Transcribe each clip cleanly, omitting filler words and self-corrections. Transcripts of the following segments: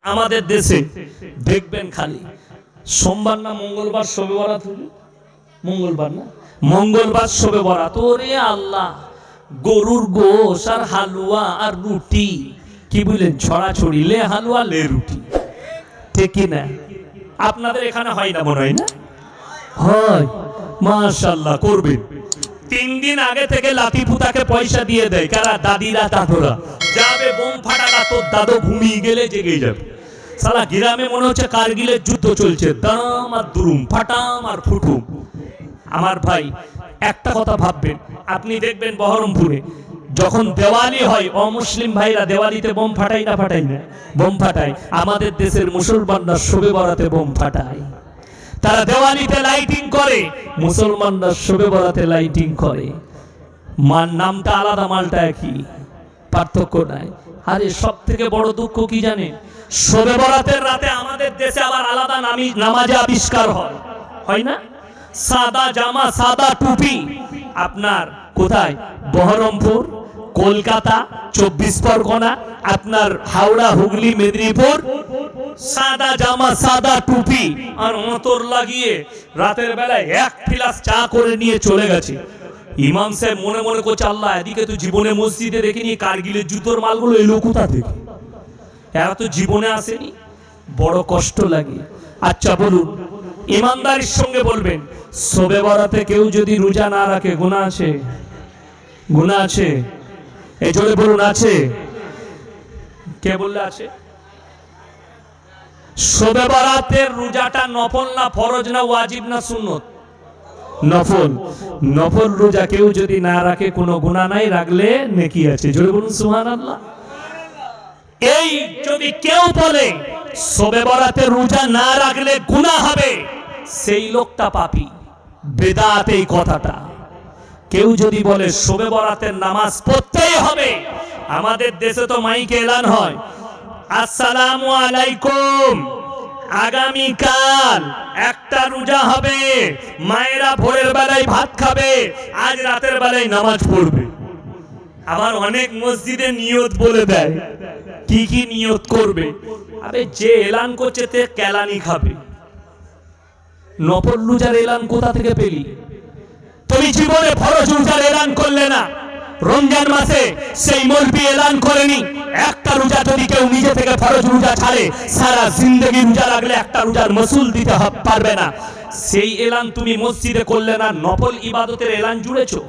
আমাদের দেশে দেখবেন খালি সোমবার না মঙ্গলবার শবে বরাত হলো, মঙ্গলবার না মঙ্গলবার শবে বরাত। ওরে আল্লাহ, গরুর গোশ আর হালুয়া আর রুটি, কি বলেন, ছড়াছড়ি, লে হালুয়া লে রুটি, ঠিক না? আপনাদের এখানে হয় না মনে হয়? না হয়, মাশাআল্লাহ করবেন। 3 দিন আগে থেকে লাঠি পুতাকে পয়সা দিয়ে দেয় কারা? দাদিরা দাদুরা। যাবে বোম ফাটাকা, তোর দাদু ঘুমিয়ে গেলে জেগে যাবে। সালা গ্রামে মনে হচ্ছে কারগিলের যুদ্ধ চলছে, দাম আর দুরুম, ফাটাম আর ফুটুম। আমার ভাই একটা কথা ভাববেন, আপনি দেখবেন বহরমপুরে যখন দেওয়ালি হয়, অমুসলিম ভাইরা দেওয়ালিতে বোম ফাটাই না? ফাটাই না? বোম ফাটায়। আমাদের দেশের মুসলমানরা শবে বরাতে বোম ফাটায়। তারা দেওয়ালিতে লাইটিং করে, মুসলমানরা শবে বরাতে লাইটিং করে। নামটা আলাদা, মালটা একই, পার্থক্য নাই। আরে সব থেকে বড় দুঃখ কি জানে? শবে বরাতের রাতে আমাদের দেশে আবার আলাদা নামাজে আবিষ্কার হয়, হয় না? সাদা জামা, সাদা টুপি। আপনার কোথায়? বহরমপুর, কলকাতা, 24 পরগনা, আপনার হাওড়া, হুগলি, মেদিনীপুর, সাদা জামা, সাদা টুপি আর অতর লাগিয়ে রাতের বেলায় 1 ফিলাস চা করে নিয়ে চলে গেছে। ইমাম সাহেব মনে মনে করছে, আল্লাহ, এদিকে তো জীবনে মসজিদে দেখিনি, কারগিলের জুতোর মালগুলো এলো কোথা থেকে? এরা তো জীবনে আসেনি। বড় কষ্ট লাগে। আচ্ছা বলুন, ইমানদারির সঙ্গে বলবেন, শবে বরাতে কেউ যদি রোজা না রাখে গুনাহ আছে? গুনাহ আছে? এই জোরে বলুন, আছে? কে বললে আছে? শবে বরাতের রোজাটা নফল না ফরজ না ওয়াজিব না সুন্নত? নফল। নফল রোজা কেউ যদি না রাখে কোনো গুনাহ নাই, রাখলে নেকি আছে। জোরে বলুন সুবহানাল্লাহ। এই যদি কেউ বলে শবে বরাতে রোজা না রাখলে গুনাহ হবে, সেই লোকটা পাপী। বেদাত এই কথাটা। কেউ যদি বলে শবে বরাতের নামাজ পড়তেই হবে, আমাদের দেশে তো মাইকে এলান হয়, আসসালামু আলাইকুম, আগামীকাল একটা রোজা হবে, মায়েরা ভোরের বেলায় ভাত খাবে, আজ রাতের বেলায় নামাজ পড়বে। আবার অনেক মসজিদে নিয়ত বলে দেয়, কি কি নিয়ত করবে। আরে যে এলান করছে তে কেলানি খাবে। নফল রোজার এলান কোথা থেকে পেলি? তুমি জীবনে ফরজ রোজার এলান করলে না। রমজান মাসে সেই মৌলবি এলান করেনি, একটা রোজা যদি কেউ নিজে থেকে ফরজ রোজা ছাড়ে, সারা জিন্দগি রোজা রাখলে একটা রোজার মাসুল দিতে পারবে না। সেই এলান তুমি মসজিদে করলে না, নফল ইবাদতের এলান জুড়েছো।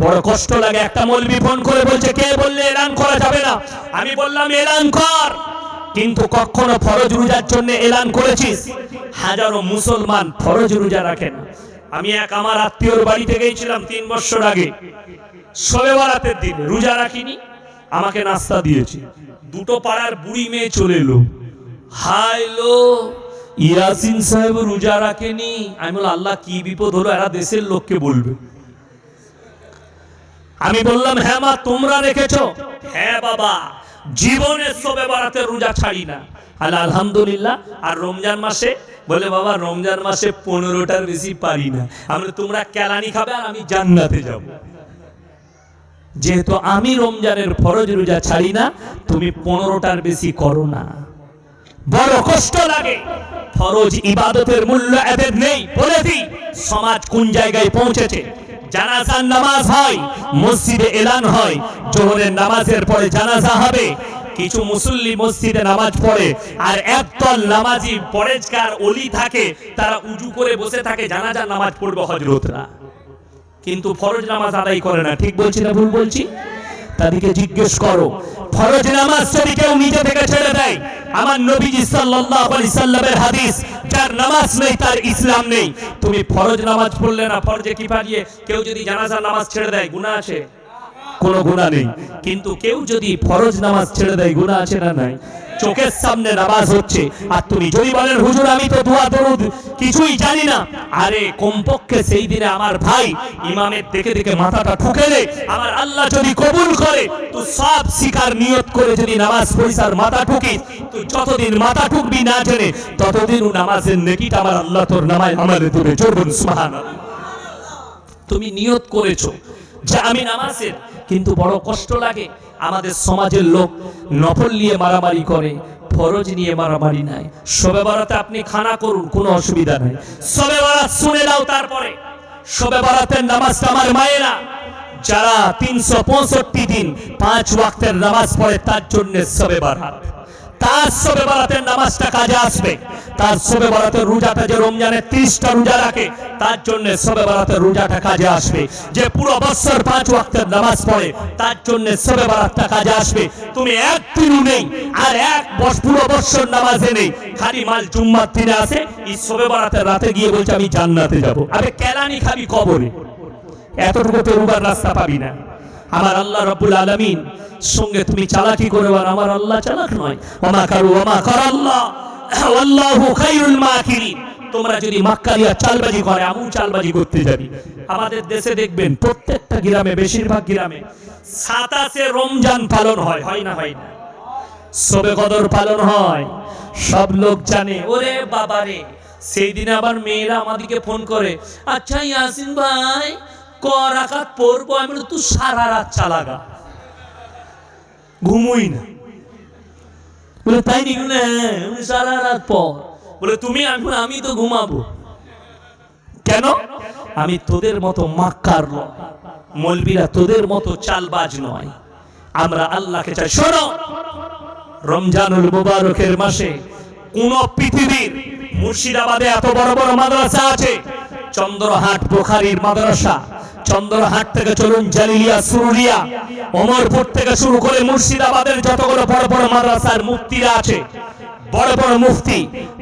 বড় কষ্ট লাগে। একটা মৌলবি ফোন করে বলছে, কে বললে এলান করা যাবে না? আমি বললাম এলান কর, কিন্তু কখনো ফরজ রোজার জন্য এলান করেছিস? হাজারো মুসলমান ফরজ রোজা রাখে না। আমি আমার আত্মীয়র বাড়িতে গিয়েছিলাম 3 বছর আগে, শবে বরাতের দিন, রোজা রাখিনি, আমাকে নাস্তা দিয়েছে। 2টো পাড়ার বুড়ি মেয়ে চলে এলো, হাইলো ইয়াসিন সাহেব রোজা রাখেনি। আমি বললাম, আল্লাহ কি বিপদ হলো, এরা দেশের লোককে বলবে। আমি বললাম, হ্যাঁ মা তোমরা রেখেছো? হ্যাঁ বাবা, জীবনে শবে বরাতের রোজা ছাড়ি না। আলহামদুলিল্লাহ। আর রমজান মাসে? বলে বাবা রমজান মাসে 15টার বেশি পারি না। আমরা তোমরা কেলানি খাবে আর আমি জান্নাতে যাব। যেহেতু আমি রমজানের ফরজ রোজা ছাড়ি না, তুমি 15টার বেশি করো না। বড় কষ্ট লাগে। ফরজ ইবাদতের মূল্য এদের নেই। বলে দিই সমাজ কোন জায়গায় পৌঁছেছে। জানাজার নামাজ হয়, মসজিদে এলান হয়, জোহরের নামাজের পরে জানাজা হবে। কিছু মুসল্লি মসজিদে নামাজ পড়ে, আর একদল নামাজি পরেজগার ওলি থাকে, তারা উজু করে বসে থাকে, জানাজার নামাজ পড়বে হযরতরা, কিন্তু ফরজ নামাজ আদায় করে না। ঠিক বলছি না ভুল বলছি? তাদেরকে জিজ্ঞেস করো, ফরজ নামাজ যদি কেউ নিজে থেকে ছেড়ে দেয়, আমার নবীজি সাল্লাল্লাহু আলাইহি সাল্লামের হাদিস, যার নামাজ নেই তার ইসলাম নেই। তুমি ফরজ নামাজ পড়লে না, ফরজে কিফায়ে কেউ যদি জানাজার নামাজ ছেড়ে দেয়, গুনাহ আছে? কোনো গুনাহ নেই। কিন্তু কেউ যদি ফরজ নামাজ ছেড়ে দেয়, গুনাহ আছে না নাই? চোখের সামনে নামাজ হচ্ছে, আর তুমি যদি বলেন হুজুর আমি তো দোয়া দরুদ কিছুই জানি না, আরে কমপক্ষে সেই দিনে আমার ভাই ইমামের দেখে দেখে মাথাটা ঠুকে দে। আমার আল্লাহ যদি কবুল করে, তুই সব শিকার নিয়ত করে যদি নামাজ পড়িস আর মাথা ঠুকিস, তুই যতদিন মাথা ঠুকবি না জেনে, ততদিন নামাজের নেকিটা আমার আল্লাহ তোর নামায় আমলে দেবে। জোরে বলুন সুবহানাল্লাহ। তুমি নিয়ত করেছো যে আমি নামাজের কিন্তু বড় কষ্ট লাগে আমাদের সমাজের লোক নফল নিয়ে মারামারি করে, ফরজ নিয়ে মারামারি নাই। শবে বরাতে আপনি খানা করুন, কোনো অসুবিধা নাই। শবে বরাত শুনে নাও, তারপরে শবে বরাতের নামাজটা আমার মায়েরা যারা 365 দিন 5 ওয়াক্তের নামাজ পড়ে তার জন্য শবে বরাত। তার শবে বরাতের নামাজটা কাজে আসবে। তার শবে বরাতের রোজাটা যে রমজানের 30টা রোজা রাখে তার জন্য শবে বরাতের রোজাটা কাজে আসবে। যে পুরো বছর 5 ওয়াক্তের নামাজ পড়ে তার জন্য শবে বরাতটা কাজে আসবে। তুমি একদিনও নেই আর পুরো বছর নামাজে নেই, খালি মাল জুম্মার দিনে আসে, এই শবে বরাতের রাতে গিয়ে বলছে আমি জান্নাতে যাব। আরে কেলানি খাবি কবরে, এতটুকু তো রুবার রাস্তা পাবি না। আমার আল্লাহ রাব্বুল আলামিন সঙ্গে তুমি চালাকি করে, আর আমার আল্লাহ চালাক নয়। ওমা কারু ওমা কারাল্লাহ আল্লাহু খায়রুল মাকিরিন। তোমরা যদি মাক্কারিয়া চালবাজি করে, আমিও চালবাজি করতে যাবি। আমাদের দেশে দেখবেন প্রত্যেকটা গ্রামে, বেশিরভাগ গ্রামে 27 রমজান পালন হয়, হয় না? হয় না? শবে কদর পালন হয়, সব লোক জানে। ওরে বাবা রে, সেই দিন আবার মেয়েরা আমাদেরকে ফোন করে, আচ্ছা ইয়াসিন ভাই ক রাকাত পড়বো? আমি বলি তুই সারা রাত চালাগা, ঘুমোই না। বলে তাই নাকি? সারা রাত পর। বলে তুমি? আমি তো ঘুমাবো কেন? আমি তোদের মতো মাক্কার নয়, মৌলবীরা তোদের মতো চালবাজ নয়, আমরা আল্লাহকে চাই। শোনো, রমজানুল মুবারকের মাসে কোন পৃথিবীর মুর্শিদাবাদে এত বড় বড় মাদ্রাসা আছে, চন্দ্রহাট বুখারীর মাদ্রাসা, চন্দ্রহাট থেকে চলুন জালিলিয়া, সুরুলিয়া, ওমরপুর থেকে শুরু করে মুর্শিদাবাদের যতগুলো বড় বড় মাদ্রাসার মুফতিরা আছে, বড় বড় মুফতি,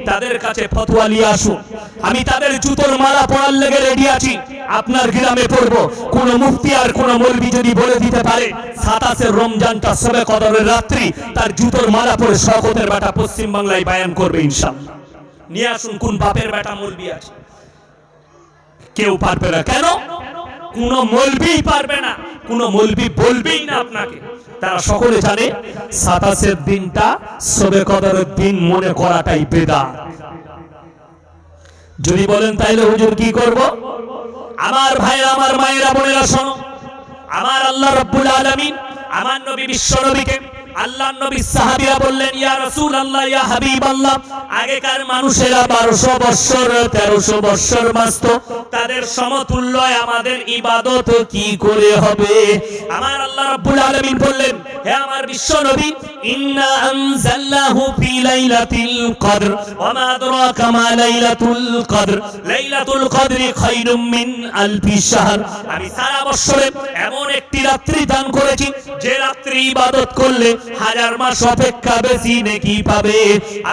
তাদের কাছে ফতোয়া নিয়ে আসুন। আমি তাদের জুতোর মালা পরার লেগে রেডি আছি। আপনার গ্রামে পড়বো, কোন মুফতি আর কোন মৌলবি যদি বলে দিতে পারে 27 রমজানটা শবে কদরের রাত্রি, তার জুতোর মালা পরে শওকতের বেটা পশ্চিম বাংলায় বায়ান করবে ইনশাআল্লাহ। নিয়ে আসুন কোন বাপের বেটা মৌলবি আছে। কেউ পারবে না। কেন? কোন মৌলবি পারবে না, কোন মৌলবি বলবেই না আপনাকে। তারা সকলে জানে 27 দিনটা শবে কদরের দিন মনে করাটাই বেদাত। যদি বলেন তাইলে হুজুর কি করব? আমার ভাইরা, আমার মায়েরা, বোনেরা শোনো, আমার আল্লাহ রাব্বুল আলামিন আমার নবী বিশ্ব নবীকে, আল্লাহর নবী সাহাবীরা বললেন, ইয়া রাসূলুল্লাহ, ইয়া হাবিবাল্লাহ, আগেকার মানুষেরা 1200 বছর 1300 বছর বাঁচত, তাদের সমতুল্য আমাদের ইবাদত কি করে হবে? আমার আল্লাহ রাব্বুল আলামিন বললেন, হে আমার বিশ্ব নবী, ইন্না আনজালনাহু ফি লাইলাতিল কদর ওয়া মা আদরাকা মা লাইলাতুল কদর, লাইলাতুল কদরি খায়রুম মিন আলফি শাহর। আমি সারা বছরে এমন একটি রাত্রি দান করেছি যে রাত্রি ইবাদত করলে 1000 মাস অপেক্ষা বেশি নেকি পাবে।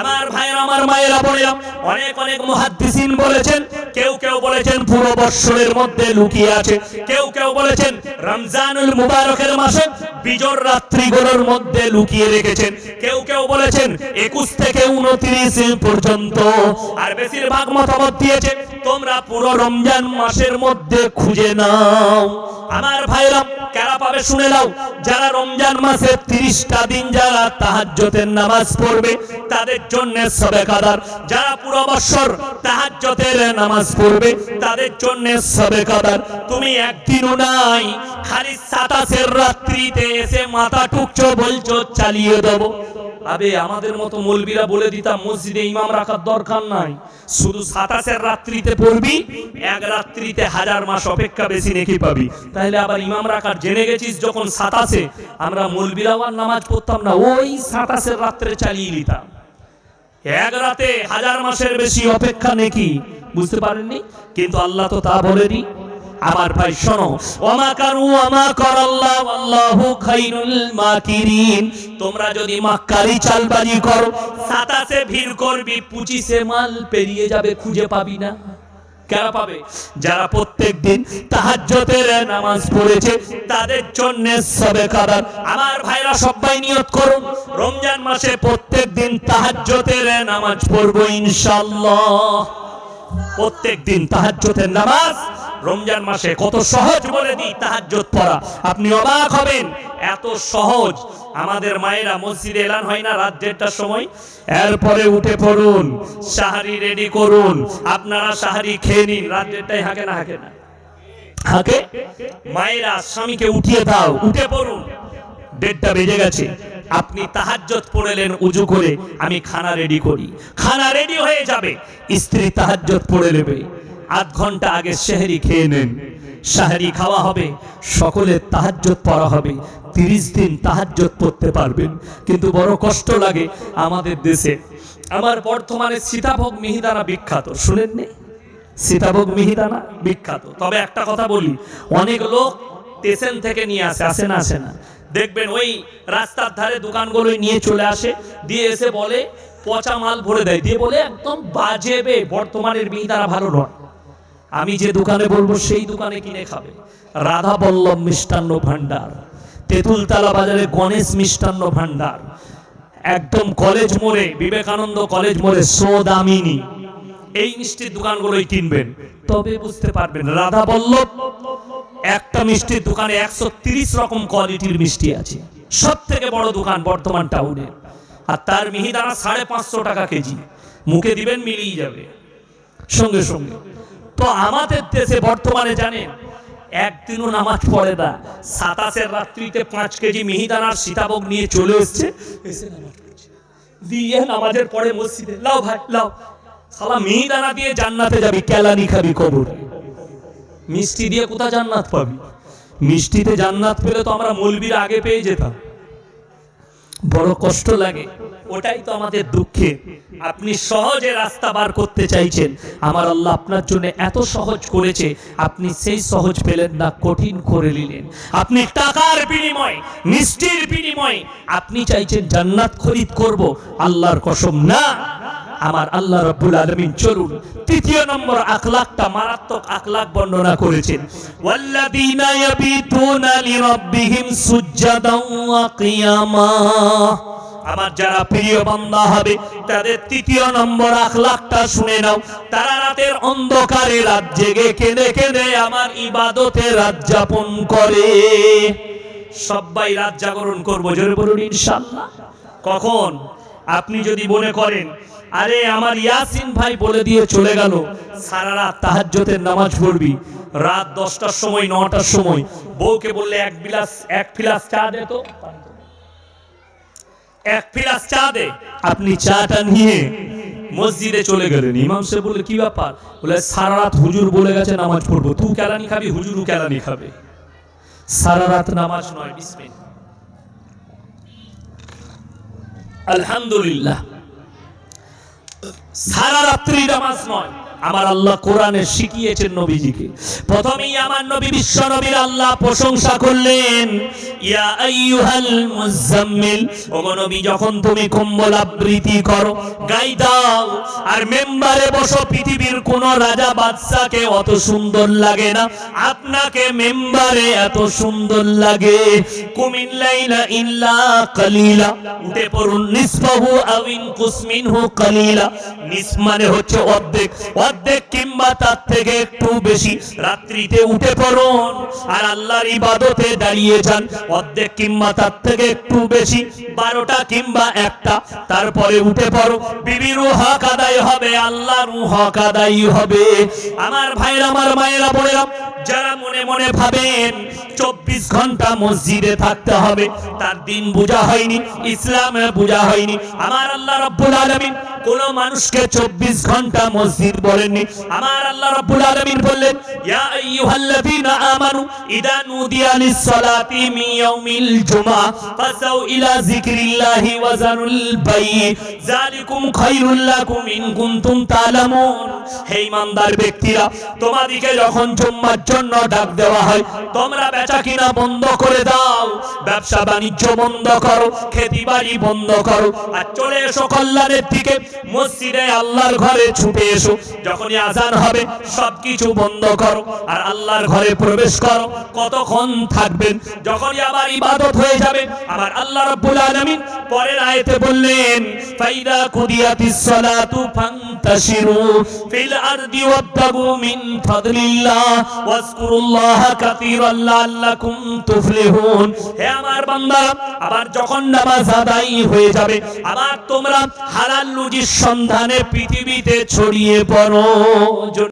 আমার ভাইরা, আমার মায়েরা, বোনেরা, অনেক অনেক মুহাদ্দিসিন বলেছেন, কেউ কেউ বলেছেন পুরো বছরের মধ্যে লুকিয়ে আছে, কেউ কেউ বলেছেন রমজানুল মুবারকের মাসে বিজোড় রাত্রিগুলোর মধ্যে লুকিয়ে রেখেছেন, কেউ কেউ বলেছেন 21 থেকে 29 পর্যন্ত, আর বেশিরভাগ মতামত দিয়েছে তোমরা পুরো রমজান মাসের মধ্যে খুঁজে নাও। আমার ভাইরা, কারা পাবে শুনে নাও। যারা রমজান মাসে 30টা দিন যারা তাহাজ্জুদের নামাজ পড়বে তাদের জন্য শবে কদর, যারা পুরো বছর তাহাজ্জুদের নামাজ পড়বে তাদের জন্য শবে কদর। তুমি একদিনও নাই, খালি 27 রাত্রিতে এসে মাথা টুকছো, বলছো চালিয়ে দেব। আবে আমাদের মতো মৌলবীরা বলে দিতাম মসজিদে ইমাম রাখার দরকার নাই, শুধু 27 রাত্রিতে পড়বি, এক রাত্রিতে 1000 মাস অপেক্ষা বেশি নেকি পাবি। তাহলে আবার ইমাম রাখার জেনে গেছিস যখন 27, আমরা মৌলবীরাও আর নামাজ পড়তাম না, ওই 27 রাত্রে চালিয়ে নিতাম, এক রাতে 1000 মাসের বেশি অপেক্ষা নেকি। বুঝতে পারেননি? কিন্তু আল্লাহ তো তা বলেনি। আমার ভাই শোনো, ওমা কারু ওমা করাল্লাহু আল্লাহু খায়রুল মাকিরিন। তোমরা যদি মাক্কারি চালবাজি করো, 27 ভিড় করবি, 25 মাল পেরিয়ে যাবে, খুঁজে পাবি না। কারা পাবে? যারা প্রত্যেকদিন তাহাজ্জুদের নামাজ পড়েছে তাদের জন্য শবে কদর। আমার ভাইরা সবাই নিয়ত করুন, রমজান মাসে প্রত্যেকদিন তাহাজ্জুদের নামাজ পড়বো ইনশাআল্লাহ। প্রত্যেকদিন তাহাজ্জুদের নামাজ রমজান মাসে কত সহজ বলে দিই তাহাজ্জুদ পড়া, আপনি অবাক হবেন, এত সহজ। আমাদের মায়েরা মসজিদে এলান হয় না রাত 1:30টার সময়, এরপরে উঠে পড়ুন, সাহারি রেডি করুন, আপনারা সাহারি খেয়ে নিন, রাত 1:30টায় হাঁকে না? হাকে মায়েরা স্বামীকে উঠিয়ে দাও, উঠে পড়ুন, 1:30 বেজে গেছে। আপনি তাহাজ্জুদ পড়লেন উজু করে, আমি খানা রেডি করি, খানা রেডি হয়ে যাবে, স্ত্রী তাহাজ্জুদ পড়ে নেবে, আধ ঘন্টা আগে সেহরি খেয়ে নেন, সেহরি খাওয়া হবে, সকলে তাহাজ্জুদ পড়া হবে, 30 দিন তাহাজ্জুদ পড়তে পারবেন। কিন্তু বড় কষ্ট লাগে আমাদের দেশে। আমার বর্তমানে সীতাভোগ মিহিদানা বিখ্যাত, শুনেননি? সীতাভোগ মিহিদানা বিখ্যাত। তবে একটা কথা বলি, অনেক লোক স্টেশন থেকে নিয়ে আসে না, আসে না, দেখবেন ওই রাস্তার ধারে দোকানগুলো নিয়ে চলে আসে, দিয়ে এসে বলে পচা মাল ভরে দেয়, দিয়ে বলে একদম বাজেবে, বর্তমানের মিহিদানা ভালো নয়। আমি যে দোকানে বলবো সেই দোকানে কিনে খাবে। রাধা বল্লভ মিষ্টান্ন ভান্ডার, তেঁতুলতলা বাজারে গণেশ মিষ্টান্ন ভান্ডার, একদম কলেজ মোড়ে, বিবেকানন্দ কলেজ মোড়ে সোদামিনী, এই মিষ্টির দোকানগুলোই কিনবেন, তবে বুঝতে পারবেন রাধা বল্লভ একটা মিষ্টির দোকানে 130 রকম কোয়ালিটির মিষ্টি আছে, সব থেকে বড় দোকান বর্তমান টাউনে। আর তার মিহিদানা 550 টাকা কেজি, মুখে দিবেন মিলিয়ে যাবে সঙ্গে সঙ্গে। তো আমাদের দেশে বর্তমানে জানেন একদিনও নামাজ পড়ে না, 27 রাত্রিতে 5 কেজি মিহিদানার সীতাভোগ নিয়ে চলে এসছে, এসে নামাজ পড়ছে, দিয়ে নামাজের পরে মসজিদে লাও ভাই লাও, শালা মিহিদানা দিয়ে জান্নাতে যাবি, কেলানি খাবি কবরে। মিষ্টি দিয়ে কোথা জান্নাত পাবি? মিষ্টিতে জান্নাত পেলে তো আমরা মৌলবীরা আগে পেয়ে যেতাম। বড় কষ্ট লাগে, ওটাই তো আমাদের দুঃখে। আপনি সহজে রাস্তা বার করতে চাইছেন, আমার আল্লাহ আপনার জন্য এত সহজ করেছে, আপনি সেই সহজ পেলেন না, কঠিন করে নিলেন। আপনি টাকার বিনিময়ে, মিষ্টির বিনিময়ে আপনি চাইছেন জান্নাত খরিদ করব, আল্লাহর কসম না। আমার আল্লাহ রাব্বুল আলামিন চলুন 3 নম্বর আখলাকটা, মারাত্মক আখলাক বর্ণনা করেছেন। ওয়াল্লাযীনা ইয়াবিতুনা লিরাব্বিহিম সুজদান ওয়া কিয়ামা। আমার যারা প্রিয় বান্দা হবে তাদের 3 নম্বর আখলাকটা শুনে নাও। তারা রাতের অন্ধকারে রাত জেগে কেঁদে কেঁদে আমার ইবাদতে রাত যাপন করে। সবাই রাত জাগরণ করবো, জোরে বলুন ইনশাআল্লাহ। কখন? আপনি যদি মনে করেন আরে আমার ইয়াসিন ভাই বলে দিয়ে চলে গেল সারা রাত তাহাজ্জুদের নামাজ পড়বি, রাত 10টার সময় 9টার সময় বউকে বললে এক ফিলাস চা দে, তো 1 ফিলাস চা দে, আপনি চাটা নিয়ে মসজিদে চলে গেলেন। ইমাম সাহেব বলে কি ব্যাপার? বলে সারা রাত হুজুর বলে গেছে নামাজ পড়বো, তুই কেলানি খাবি, হুজুরও কেলানি খাবে। সারা রাত নামাজ নয়, বিসমিল্লাহ, আলহামদুলিল্লাহ, সারা রাত্রি নামাজ নয়। আমার আল্লাহ কোরআনে শিখিয়েছেন নবীজিকে। প্রথমেই আমার নবী বিশ্ব নবীর আল্লাহ প্রশংসা করলেন, ইয়া আইয়ুহাল মুজাম্মিল, ওগো নবী যখন তুমি কম্বল আবৃতি করো, গায়ে দাও আর মেম্বারে বসো, পৃথিবীর কোন রাজা বাদশাকে অত সুন্দর লাগে না, আপনাকে মেম্বারে এত সুন্দর লাগে। কুমিল লাইলা ইল্লা কালিলা, উঠে পড়ুন, নিসফাহু আও ইনকুস মিনহু কালিলা, নিস মানে হচ্ছে অর্ধেক, অর্ধেক কিংবা তার থেকে একটু বেশি রাত্রিতে উঠে পড়ুন আর আল্লাহর ইবাদতে দাঁড়িয়ে যান, অর্ধেক কিংবা তার থেকে একটু বেশি, 12টা কিংবা 1টা, তারপরে উঠে পড়ো। বিবির হক আদায় হবে, আল্লাহর হক আদায় হবে। আমার ভাইরা, আমার মায়েরা, বোনেরা, যারা মনে মনে ভাবেন 24 ঘন্টা মসজিদে থাকতে হবে, তার দিন বোঝা হয়নি, ইসলামে বোঝা হয়নি। আমার আল্লাহ রাব্বুল আলামিন কোন মানুষকে 24 ঘন্টা মসজিদ বলেননি। আমার আল্লাহ রাব্বুল আলামিন বললেন, ইয়া আইয়ুহাল্লাযীনা আমানু ইযা নুদিয়া লিস-সালাতি মিন ইয়াউমিল জুমআ ফাসাউ ইলা যিকরিল্লাহি ওয়া যারুল বাই' যালিকুম খায়রুল লাকুম ইন কুনতুম তা'লামুন। হে ঈমানদার ব্যক্তিরা, তোমাদেরকে যখন জুম্মার জন্য ডাক দেওয়া হয়, তোমরা বেচা কিনা বন্ধ করে দাও, ব্যবসা বাণিজ্য বন্ধ করো, খেতিবাড়ি বন্ধ করো, আর চলে এসো কল্যাণের দিকে, মসজিদে আল্লাহর ঘরে ছুটে এসো। যখনই আজান হবে সবকিছু বন্ধ করো আর আল্লাহর ঘরে প্রবেশ করো। কতক্ষণ থাকবেন? যখনই আবার ইবাদত হয়ে যাবে, আবার আল্লাহ রাব্বুল আলামিন পরের আয়াতে বললেন, ফাইদা কুদিয়াতিস সালাতু ফান্তাশিরু ফিল আরদি ওয়াবতাগু মিন ফাদলিল্লাহ ওয়াজকুরুল্লাহা কাসীরান লাআল্লাকুম তুফলিহুন। হে আমার বান্দারা, আবার যখন নামাজ আদায় হয়ে যাবে, আবার তোমরা হালাল রুজির সন্ধানে পৃথিবীতে ছড়িয়ে পড়ো।